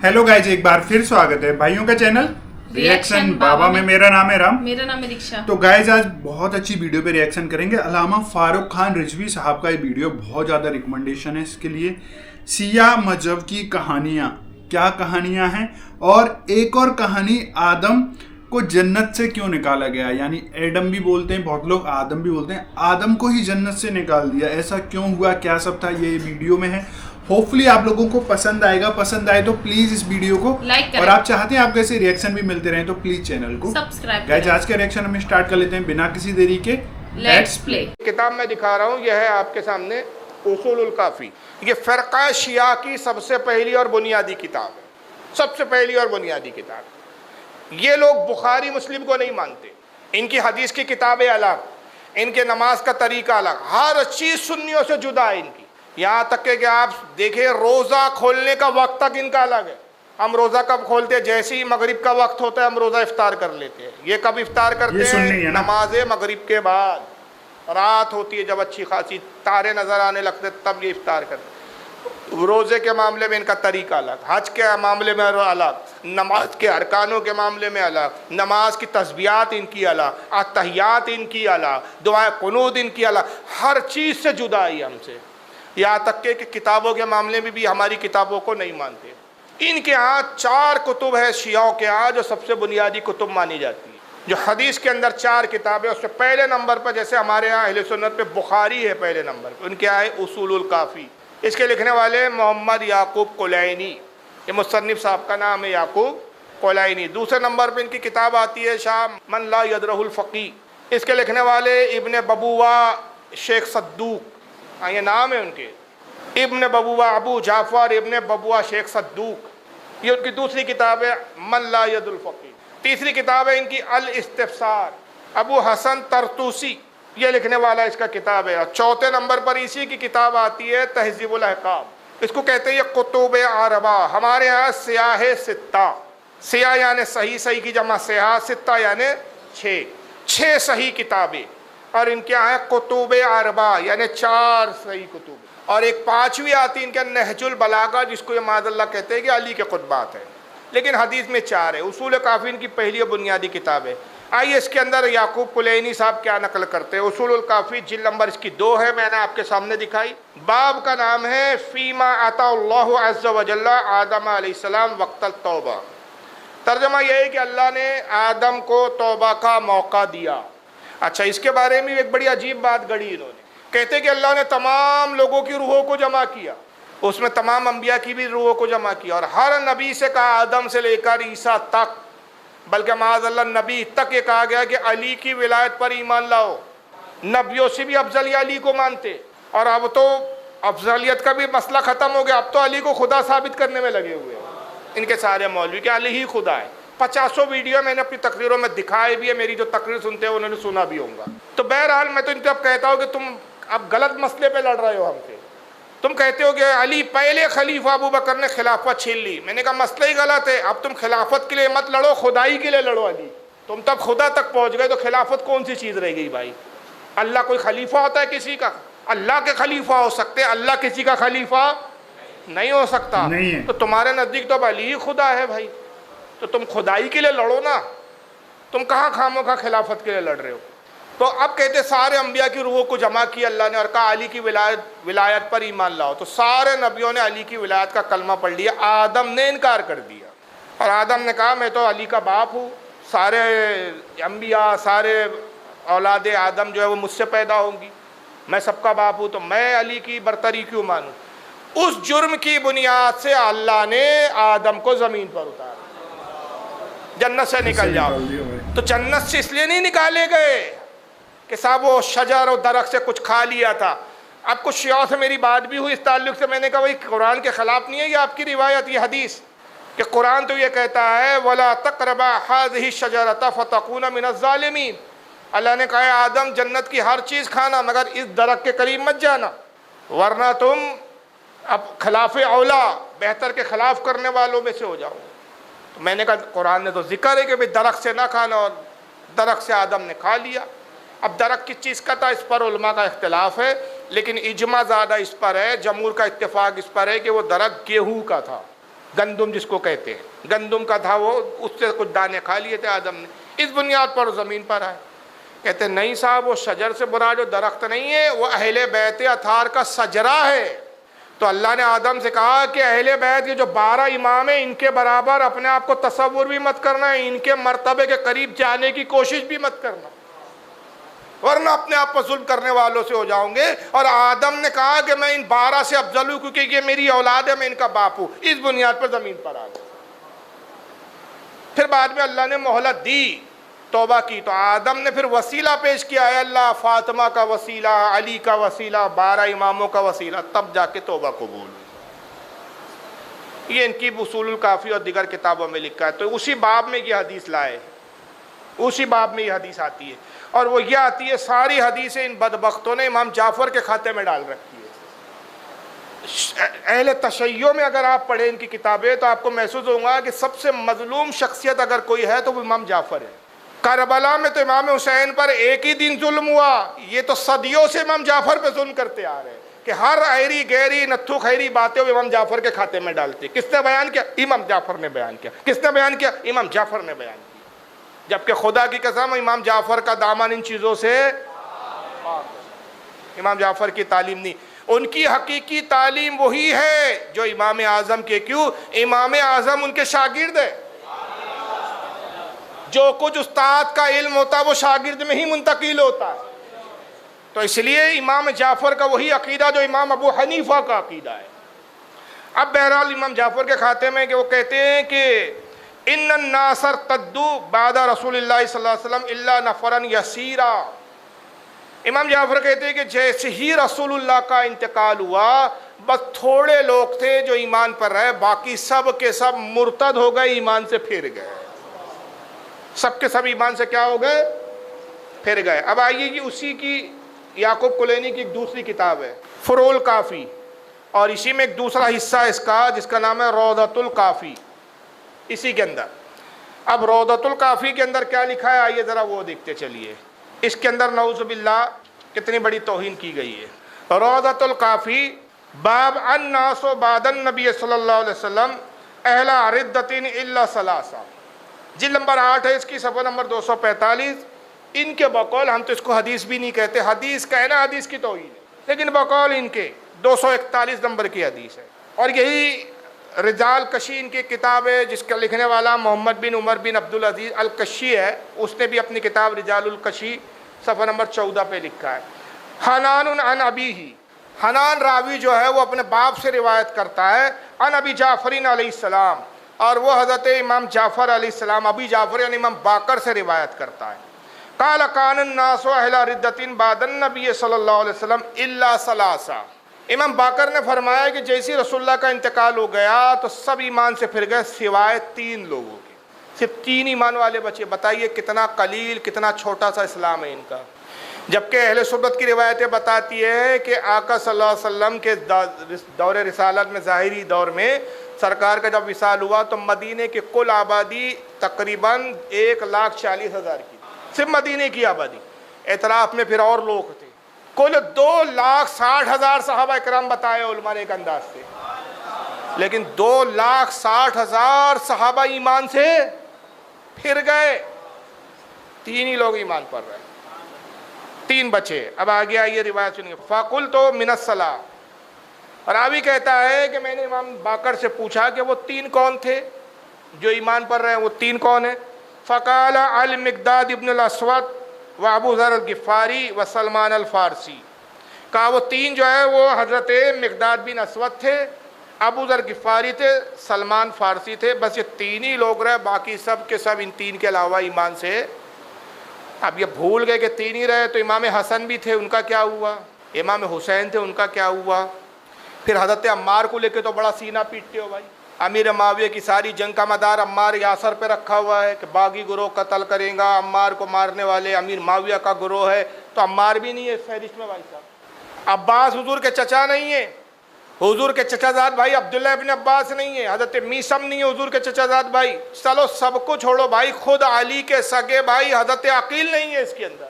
Hello guys, एक बार फिर स्वागत है भाइयों का चैनल रिएक्शन बाबा में। मेरा नाम है राम। मेरा नाम है दीक्षा। तो गाइज आज बहुत अच्छी वीडियो पे रिएक्शन करेंगे। अल्लामा फारूक खान रिजवी साहब का ये वीडियो बहुत ज़्यादा रिकमेंडेशन है इसके लिए। सिया मजहब की कहानियाँ, क्या कहानियाँ हैं। और एक और कहानी, आदम को जन्नत से क्यों निकाला गया, यानी एडम भी बोलते हैं बहुत लोग, आदम भी बोलते हैं। आदम को ही जन्नत से निकाल दिया, ऐसा क्यों हुआ, क्या सब था, ये वीडियो में है। होपफुली आप लोगों को पसंद आएगा। पसंद आए तो प्लीज इस वीडियो को लाइक करें, और आप चाहते हैं आपको ऐसे रिएक्शन भी मिलते रहे तो प्लीज चैनल को सब्सक्राइब गाइस। आज का रिएक्शन हम स्टार्ट कर लेते हैं बिना किसी देरी के। Let's play. किताब मैं दिखा रहा हूँ, यह है आपके सामने उसूलुल काफी। ये फ़िरक़ा शिया की सबसे पहली और बुनियादी किताब है, सबसे पहली और बुनियादी किताब। ये लोग बुखारी मुस्लिम को नहीं मानते, इनकी हदीस की किताबें अलग, इनके नमाज का तरीका अलग, हर चीज़ सुन्नियों से जुदा है इनकी। यहाँ तक कि आप देखें रोज़ा खोलने का वक्त तक इनका अलग है। हम रोज़ा कब खोलते हैं, जैसे ही मगरिब का वक्त होता है हम रोज़ा इफ्तार कर लेते हैं। ये कब इफ्तार करते हैं, नमाज मगरिब के बाद, रात होती है जब अच्छी खासी तारे नज़र आने लगते तब ये इफ्तार करते। रोज़े के मामले में इनका तरीका अलग, हज के मामले में अलग, नमाज के अरकानों के मामले में अलग, नमाज की तस्बीहात इनकी अलग, अत्तहियात इनकी अलग, दुआए कुनूत इनकी अलग, हर चीज़ से जुदा है हमसे। यहाँ तक कि किताबों के मामले में भी हमारी किताबों को नहीं मानते। इनके यहाँ 4 कुतुब है शियाओं के यहाँ जो सबसे बुनियादी कुतुब मानी जाती है। जो हदीस के अंदर 4 किताबें, उससे पहले नंबर पर जैसे हमारे यहाँ अहले सुन्नत पे बुखारी है पहले नंबर पर, उनके यहाँ है उसूलुल काफ़ी। इसके लिखने वाले मोहम्मद याकूब कुलैनी, ये मुसन्निफ साहब का नाम है याकूब कुलैनी। दूसरे नंबर पर इनकी किताब आती है शाह मन ला यदरहुल फ़क़ी, इसके लिखने वाले इब्न बबूवा शेख सद्दूक, ये नाम है उनके, इब्न बबूआ अबू जाफ़र इब्न बबूआ शेख सद्दूक। ये उनकी दूसरी किताब है मन ला यदुल फ़क़ीह। तीसरी किताब है इनकी अल इस्तिफ़सार, अबू हसन तरतूसी ये लिखने वाला इसका किताब है। और चौथे नंबर पर इसी की किताब आती है तहज़ीबुल अहकाम, इसको कहते हैं ये कुतुब अरबा। हमारे यहाँ सियाह सित्ता, सिया यानी सही, सही की जमा सियाह, सित्ता यानी 6 सही किताबें। और इनके यहाँ है कुतुब अरबा यानी 4 सही कुतुब। और एक 5वीं आती है इनके नहजुल बलागा, जिसको ये माज़अल्लाह कहते हैं कि अली के खुतबात है, लेकिन हदीस में 4 है। उसूल काफ़ी इनकी पहली बुनियादी किताब है। आइए इसके अंदर याकूब कुलैनी साहब क्या नकल करते हैं। उसूलुल काफ़ी जिल्द नंबर इसकी 2 है, मैंने आपके सामने दिखाई। बाब का नाम है फ़ीमा अताअल्लाहु अज़्ज़ा व जल्ला आदम अलैहिस्सलाम वक़्तल तौबा। तर्जमा यह है कि अल्लाह ने आदम को तौबा का मौका दिया। अच्छा, इसके बारे में एक बड़ी अजीब बात गढ़ी इन्होंने। कहते हैं कि अल्लाह ने तमाम लोगों की रूहों को जमा किया, उसमें तमाम अंबिया की भी रूहों को जमा किया, और हर नबी से कहा, आदम से लेकर ईसा तक, बल्कि माज़अल्लाह नबी तक ये कहा गया कि अली की विलायत पर ईमान लाओ। नबियों से भी अफजल अली को मानते, और अब तो अफजलियत का भी मसला ख़त्म हो गया, अब तो अली को खुदा साबित करने में लगे हुए हैं इनके सारे मौलवी, कि अली ही खुदा है। 50 वीडियो मैंने अपनी तकरीरों में दिखाए भी है, मेरी जो तकरीर सुनते हैं उन्होंने सुना भी होगा। तो बहरहाल मैं तो इनसे अब कहता हूँ कि तुम अब गलत मसले पे लड़ रहे हो हमसे। तुम कहते हो कि अली पहले खलीफा अबू बकर ने खिलाफत छीन ली। मैंने कहा मसला ही गलत है। अब तुम खिलाफत के लिए मत लड़ो, खुदाई के लिए लड़ो। अली तुम तब खुदा तक पहुँच गए तो खिलाफत कौन सी चीज़ रह गई भाई। अल्लाह कोई खलीफा होता है किसी का? अल्लाह के खलीफा हो सकते, अल्लाह किसी का खलीफा नहीं हो सकता। तो तुम्हारे नज़दीक तो अब अली ही खुदा है भाई, तो तुम खुदाई के लिए लड़ो ना। तुम कहाँ खामोखा खिलाफत के लिए लड़ रहे हो। तो अब कहते सारे अंबिया की रूहों को जमा किया अल्लाह ने और कहा अली की विलायत पर ईमान लाओ। तो सारे नबियों ने अली की विलायत का कलमा पढ़ लिया। आदम ने इनकार कर दिया, और आदम ने कहा मैं तो अली का बाप हूँ, सारे अंबिया सारे औलाद आदम जो है वो मुझसे पैदा होंगी, मैं सबका बाप हूँ, तो मैं अली की बरतरी क्यों मानूँ। उस जुर्म की बुनियाद से अल्लाह ने आदम को ज़मीन पर उतारा, जन्नत से निकल जाओ। तो जन्नत से इसलिए नहीं निकाले गए कि साहब वो शजर और दरख्त से कुछ खा लिया था। अब कुछ शियाओं से मेरी बात भी हुई इस ताल्लुक से, मैंने कहा भाई कुरान के ख़िलाफ़ नहीं है ये आपकी रिवायत, ये हदीस, कि कुरान तो ये कहता है वला तक़रबा हाज़िही शजरत फ़तकूना मिनज़्ज़ालिमीन। अल्लाह ने कहा आदम जन्नत की हर चीज़ खाना मगर इस दरख्त के करीब मत जाना, वरना तुम अब खिलाफ़ औला बेहतर के ख़िलाफ़ करने वालों में से हो जाओ। तो मैंने कहा कुरान ने तो जिक्र है कि भाई दरख्त से ना खाना, और दरख्त से आदम ने खा लिया। अब दरख्त किस चीज़ का था इस पर उलमा का इख्तिलाफ है, लेकिन इजमा ज़्यादा इस पर है, जमहूर का इत्तेफाक इस पर है कि वो दरख्त गेहूँ का था। गंदुम जिसको कहते हैं, गंदुम का था वो, उससे कुछ दाने खा लिए थे आदम ने, इस बुनियाद पर ज़मीन पर आए। कहते नहीं साहब, वो शजर से बुरा जो दरख्त नहीं है, वो अहले बैत अथार का सजरा है। तो अल्लाह ने आदम से कहा कि अहले बैत के जो 12 इमाम हैं, इनके बराबर अपने आप को तसव्वुर भी मत करना, इनके मर्तबे के करीब जाने की कोशिश भी मत करना, वरना अपने आप पर जुल्म करने वालों से हो जाओगे। और आदम ने कहा कि मैं इन 12 से अफजल हूँ क्योंकि ये मेरी औलाद है, मैं इनका बाप हूँ। इस बुनियाद पर ज़मीन पर आ गए। फिर बाद में अल्लाह ने मोहलत दी, तौबा की, तो आदम ने फिर वसीला पेश किया है, अल्लाह फातिमा का वसीला, अली का वसीला, 12 इमामों का वसीला, तब जाके तौबा कबूल हुई। ये इनकी उसूलुल काफ़ी और दिगर किताबों में लिखा है। तो उसी बाब में ये हदीस लाए, उसी बाब में ये हदीस आती है, और वो ये आती है, सारी हदीसें इन बदबख्तों ने इमाम जाफ़र के खाते में डाल रखी है। अहले तशय्यो में अगर आप पढ़ें इनकी किताबें तो आपको महसूस होगा कि सबसे मजलूम शख्सियत अगर कोई है तो वो इमाम जाफ़र है। करबला में तो इमाम हुसैन पर एक ही दिन जुल्म हुआ, ये तो सदियों से इमाम जाफ़र पे जुल्म करते आ रहे हैं कि हर ऐरी गैरी नत्थु खैरी बातें वो इमाम जाफ़र के खाते में डालते। किसने बयान किया? इमाम जाफ़र ने बयान किया। किसने बयान किया? इमाम जाफ़र ने बयान किया। जबकि खुदा की कसम इमाम जाफ़र का दामन इन चीज़ों से, इमाम जाफ़र की तालीम नहीं, उनकी हकीकी तालीम वही है जो इमाम आज़म के, क्यों? इमाम आज़म उनके शागिर्द है। जो कुछ उस्ताद का इल्म होता है वो शागिर्द में ही मुंतकिल होता है। तो इसलिए इमाम जाफ़र का वही अकीदा जो इमाम अबू हनीफा का अकीदा है। अब बहरहाल इमाम जाफ़र के खाते में कि वो कहते हैं कि इन्नन नासर तद्दु बादा रसूलिल्लाह सल्लल्लाहु अलैहि वसल्लम इल्ला नफरन यसीरा। इमाम जाफ़र कहते हैं कि जैसे ही रसूलुल्लाह का इंतकाल हुआ, बस थोड़े लोग थे जो ईमान पर रहे, बाकी सब के सब मुर्तद हो गए, ईमान से फिर गए। सब के सब ईमान से क्या हो गए? फिर गए। अब आइए कि उसी की याकूब कुलैनी की एक दूसरी किताब है फुरूल काफ़ी, और इसी में एक दूसरा हिस्सा है इसका जिसका नाम है रौदतुल काफ़ी। इसी के अंदर अब रौदतुल काफ़ी के अंदर क्या लिखा है, आइए ज़रा वो देखते चलिए। इसके अंदर नऊज़ुबिल्लाह कितनी बड़ी तौहीन की गई है। रौदतुल काफ़ी बाब अन्नासो बादन नबी सल्लल्लाहु अलैहि वसल्लम अहला रिद्दतिन इल्ला सलासा, जिल्द नंबर 8 है इसकी, सफ़ा नंबर 245। इनके बकौल, हम तो इसको हदीस भी नहीं कहते, हदीस कहना हदीस की तौहीन है, लेकिन बकौल इनके 241 नंबर की हदीस है। और यही रिजाल कशी इनकी किताब है जिसका लिखने वाला मोहम्मद बिन उमर बिन अब्दुल अजीज़ अल कशी है। उसने भी अपनी किताब रिजालुल कशी सफ़ा नंबर 14 पे लिखा है, हनान अन अबी ही, हनान रावी जो है वो अपने बाप से रिवायत करता है, अन अबी जाफ़रीन अलैहिस्सलाम, और वो हज़रत इमाम जाफ़र अलैहिस्सलाम, अबी जाफ़र यानी इमाम बाकर से रिवायत करता है। काल कानन नासो अहला रिद्दतिन बादन नबी सल्लल्लाहु अलैहि वसल्लम इल्ला सलासा। इमाम बाकर ने फरमाया कि जैसे रसूलुल्लाह का इंतकाल हो गया तो सब ईमान से फिर गए सिवाय 3 लोगों के, सिर्फ 3 ईमान वाले बचे। बताइए कितना कलील, कितना छोटा सा इस्लाम है इनका। जबकि अहले सुन्नत की रिवायतें बताती है कि आका सल्लल्लाहु अलैहि वसल्लम के दौर रिसालत में, ज़ाहिरी दौर में सरकार का जब विसाल हुआ तो मदीने की कुल आबादी तकरीबन 1,40,000 की, सिर्फ मदीने की आबादी। एतराफ़ में फिर और लोग थे। कुल 2,60,000 सहाबा इकराम बताए उलमा ने एक अंदाज से, लेकिन 2,60,000 सहाबा ईमान से फिर गए, 3 ही लोग ईमान पर रहे, 3 बचे। अब आगे आइए रिवायत सुनिए। फ़ाकुल तो मिनस्सला, रावी कहता है कि मैंने इमाम बाकर से पूछा कि वो 3 कौन थे जो ईमान पर रहे, वो 3 कौन है? फ़काल अल मिक़दाद इब्न अल अस्वद व अबू ज़र अल गिफ़ारी व सलमान अल फ़ारसी। कहा वो 3 जो है वो हज़रत मिक़दाद बिन अस्वद थे, अबू ज़र गिफ़ारी थे, सलमान फ़ारसी थे। बस ये 3 ही लोग रहे, बाकी सब के सब इन 3 के अलावा ईमान से। अब ये भूल गए कि 3 ही रहे, तो इमाम हसन भी थे, उनका क्या हुआ? इमाम हुसैन थे, उनका क्या हुआ? फिर हज़रत अम्मार को लेके तो बड़ा सीना पीटते हो भाई। अमीर माविया की सारी जंग का मदार अम्मार यासर पे रखा हुआ है कि बागी गुरोह कत्ल करेगा, अम्मार को मारने वाले अमीर माविया का गुरोह है, तो अम्मार भी नहीं है इस फहरिस्त में भाई साहब। अब्बास हुजूर के चचा नहीं है, हुजूर के चचाजाद भाई अब्दुल्ला इब्न अब्बास नहीं है, हज़रत मीसम नहीं है हुजूर के चचाजाद भाई। चलो सबको छोड़ो भाई, खुद अली के सगे भाई हज़रत अकील नहीं है इसके अंदर।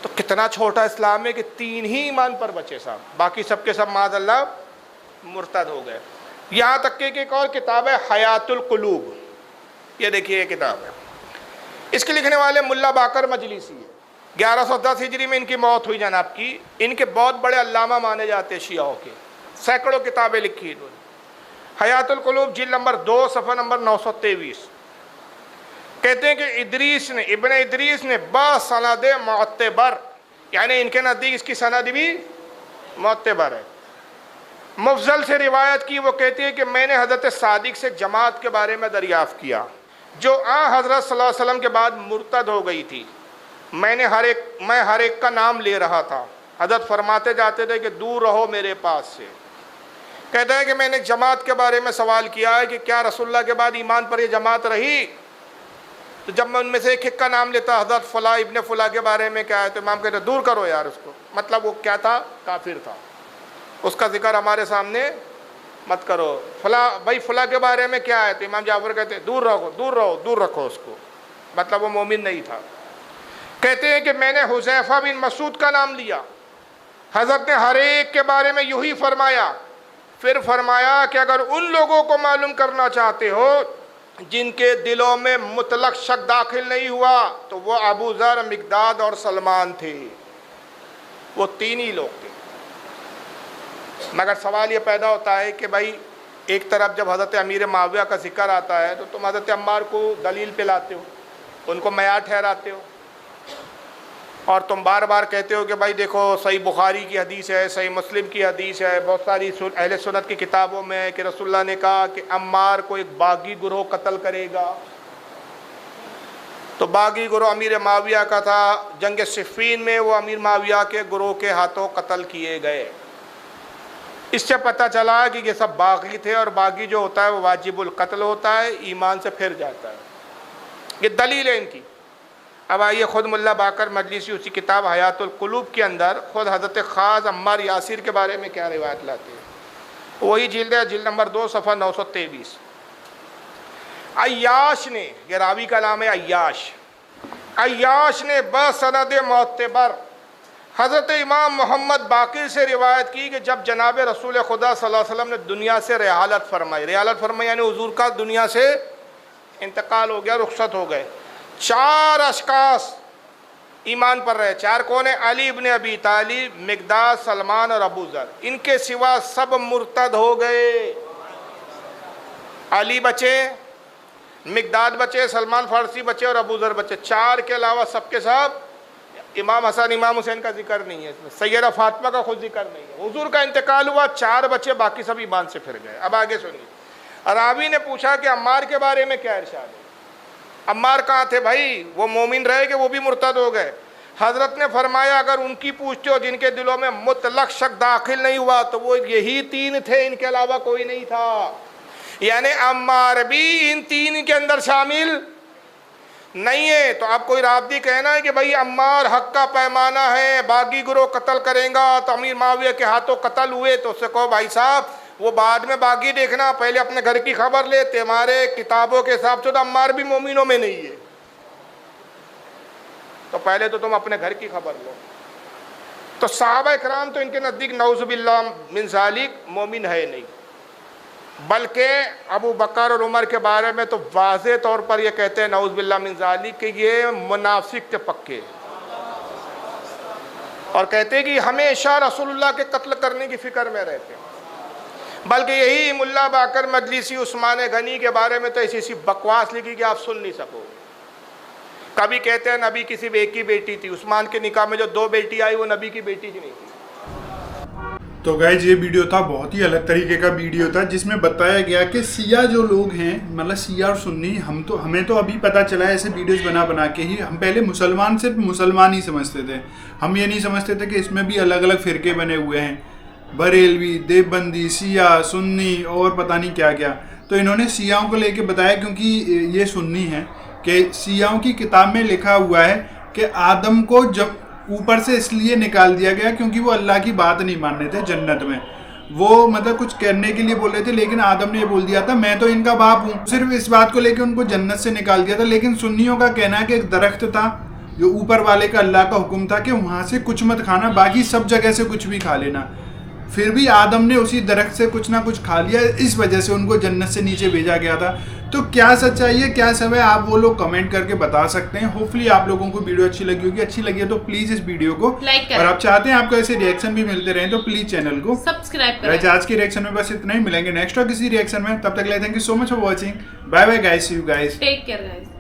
तो कितना छोटा इस्लाम है कि 3 ही ईमान पर बचे साहब, बाकी सबके सब माज़अल्लाह मुर्तद हो गए। یہاں تک کہ ایک اور کتاب ہے حیات القلوب، یہ دیکھیے یہ کتاب ہے، اس کے لکھنے والے ملا باقر مجلسی ہے، 1110 ہجری میں ان کی موت ہوئی جناب کی۔ ان کے بہت بڑے علامہ مانے جاتے ہیں شیعوں کے، سینکڑوں کتابیں لکھی انہوں نے۔ حیات القلوب جلد نمبر 2 صفحہ نمبر 923 کہتے ہیں کہ ادریس نے، ابن ادریس نے بسند معتبر، یعنی ان کے نزدیک اس کی سند بھی معتبر ہے، مفضل سے روایت کی۔ وہ کہتے ہیں کہ میں نے حضرت صادق سے جماعت کے بارے میں دریافت کیا جو حضرت صلی اللہ علیہ وسلم کے بعد مرتد ہو گئی تھی۔ میں ہر ایک کا نام لے رہا تھا، حضرت فرماتے جاتے تھے کہ دور رہو میرے پاس سے۔ کہتا ہے کہ میں نے جماعت کے بارے میں سوال کیا ہے کہ کیا رسول اللہ کے بعد ایمان پر یہ جماعت رہی؟ تو جب میں ان میں سے ایک کا نام لیتا، حضرت فلاں ابن فلاں کے بارے میں کیا ہے، تو امام کہتے دور کرو یار اس کو، مطلب وہ کیا تھا؟ کافر تھا، اس کا ذکر ہمارے سامنے مت کرو۔ فلاں بھائی فلاں کے بارے میں کیا ہے، تو امام جعفر کہتے دور رہو، دور رکھو اس کو، مطلب وہ مومن نہیں تھا۔ کہتے ہیں کہ میں نے حذیفہ بن مسعود کا نام لیا، حضرت نے ہر ایک کے بارے میں یہی فرمایا، پھر فرمایا کہ اگر ان لوگوں کو معلوم کرنا چاہتے ہو جن کے دلوں میں مطلق شک داخل نہیں ہوا تو وہ ابو ذر، مقداد اور سلمان تھے، وہ تین ہی لوگ تھے۔ مگر سوال یہ پیدا ہوتا ہے کہ بھائی ایک طرف جب حضرت امیر معاویہ کا ذکر آتا ہے تو تم حضرت عمار کو دلیل پہ لاتے ہو، ان کو معیار ٹھہراتے ہو، اور تم بار بار کہتے ہو کہ بھائی دیکھو صحیح بخاری کی حدیث ہے، صحیح مسلم کی حدیث ہے، بہت ساری اہل سنت کی کتابوں میں ہے کہ رسول اللہ نے کہا کہ عمار کو ایک باغی گروہ قتل کرے گا۔ تو باغی گروہ امیر معاویہ کا تھا، جنگ صفین میں وہ امیر معاویہ کے گروہ کے ہاتھوں قتل کیے گئے۔ اس سے پتہ چلا کہ یہ سب باغی تھے، اور باغی جو ہوتا ہے وہ واجب القتل ہوتا ہے، ایمان سے پھر جاتا ہے۔ یہ دلیل ہے ان کی۔ اب آئیے خود ملا باقر مجلسی اسی کتاب حیات القلوب کے اندر خود حضرت خاص عمار یاسر کے بارے میں کیا روایت لاتے ہیں، وہی جلد ہے، جلد نمبر 2 صفحہ 923۔ عیاش نے، یہ راوی کا نام ہے عیاش نے بسند معتبر حضرت امام محمد باقر سے روایت کی کہ جب جناب رسول خدا صلی اللہ علیہ وسلم نے دنیا سے رحالت فرمائی یعنی حضور کا دنیا سے انتقال ہو گیا، رخصت ہو گئے، 4 اشخاص ایمان پر رہے۔ 4 کون ہیں؟ علی ابن ابی طالب، مقداد، سلمان اور ابو ذر۔ ان کے سوا سب مرتد ہو گئے۔ علی بچے، مقداد بچے، سلمان فارسی بچے اور ابو ذر بچے۔ 4 کے علاوہ سب کے سب، امام حسن امام حسین کا ذکر نہیں ہے اس میں، سیدہ فاطمہ کا خود ذکر نہیں ہے۔ حضور کا انتقال ہوا، 4 بچے، باقی سب ایمان سے پھر گئے۔ اب آگے سنیے، راوی نے پوچھا کہ عمار کے بارے میں کیا ارشاد ہے؟ عمار کہاں تھے بھائی؟ وہ مومن رہے کہ وہ بھی مرتد ہو گئے؟ حضرت نے فرمایا اگر ان کی پوچھتے ہو جن کے دلوں میں مطلق شک داخل نہیں ہوا تو وہ یہی 3 تھے، ان کے علاوہ کوئی نہیں تھا۔ یعنی عمار بھی ان 3 کے اندر شامل نہیں ہے۔ تو آپ کوئی رابطی کہنا ہے کہ بھائی عمار حق کا پیمانہ ہے، باغی گروہ قتل کریں گا تو امیر معاویہ کے ہاتھوں قتل ہوئے، تو اس سے کہو بھائی صاحب وہ بعد میں باغی دیکھنا، پہلے اپنے گھر کی خبر لیتے، ہمارے کتابوں کے حساب سے تو عمار بھی مومنوں میں نہیں ہے، تو پہلے تو تم اپنے گھر کی خبر لو۔ تو صحابہ اکرام تو ان کے نزدیک نعوذ باللہ من ذالک مومن ہے نہیں، بلکہ ابو بکر اور عمر کے بارے میں تو واضح طور پر یہ کہتے ہیں نعوذ باللہ من ذالک کہ یہ منافق کے پکے، اور کہتے ہیں کہ ہمیشہ رسول اللہ کے قتل کرنے کی فکر میں رہتے ہیں۔ بلکہ یہی ملا باقر مجلسی عثمان غنی کے بارے میں تو ایسی بکواس لکھی کہ آپ سن نہیں سکو۔ کبھی کہتے ہیں نبی کی صرف ایک ہی بیٹی تھی، عثمان کے نکاح میں جو 2 بیٹی آئی وہ نبی کی بیٹی کی نہیں تھی۔ تو گائز یہ ویڈیو تھا بہت ہی الگ طریقے کا ویڈیو تھا جس میں بتایا گیا کہ شیعہ جو لوگ ہیں، مطلب شیعہ اور سنی، ہمیں تو ابھی پتہ چلا ہے ایسے ویڈیوز بنا کے ہی، ہم پہلے مسلمان صرف مسلمان ہی سمجھتے تھے، ہم یہ نہیں سمجھتے تھے کہ اس میں بھی الگ الگ فرقے بنے ہوئے ہیں، بریلوی، دیوبندی، شیعہ، سنی اور پتہ نہیں کیا کیا۔ تو انہوں نے شیعوں کو لے کے بتایا کیونکہ یہ سنی ہے کہ شیعوں کی کتاب میں لکھا ہوا ہے کہ آدم کو جب اوپر سے اس لیے نکال دیا گیا کیونکہ وہ اللہ کی بات نہیں مان رہے تھے جنت میں، وہ مطلب کچھ کرنے کے لیے بول رہے تھے، لیکن آدم نے یہ بول دیا تھا میں تو ان کا باپ ہوں، صرف اس بات کو لے کے ان کو جنت سے نکال دیا تھا۔ لیکن سنیوں کا کہنا ہے کہ ایک درخت تھا جو اوپر والے کا اللہ کا حکم تھا کہ وہاں سے کچھ مت کھانا، باقی سب جگہ سے کچھ بھی کھا لینا۔ फिर भी आदम ने उसी दरख्त से कुछ ना कुछ खा लिया, इस वजह से उनको जन्नत से नीचे भेजा गया था। तो क्या सच्चाई है, क्या सब है, आप वो लोग कमेंट करके बता सकते हैं। होपफुली आप लोगों को वीडियो अच्छी लगी होगी। अच्छी लगी है तो प्लीज इस वीडियो को लाइक करें, और आप चाहते हैं आपको ऐसे रिएक्शन भी मिलते रहे तो प्लीज चैनल को सब्सक्राइब करें। आज के रिएक्शन में बस इतना ही, मिलेंगे नेक्स्ट और किसी रिएक्शन में। तब तक के लिए thank you so much for watching. Bye bye guys, see you guys, take care guys.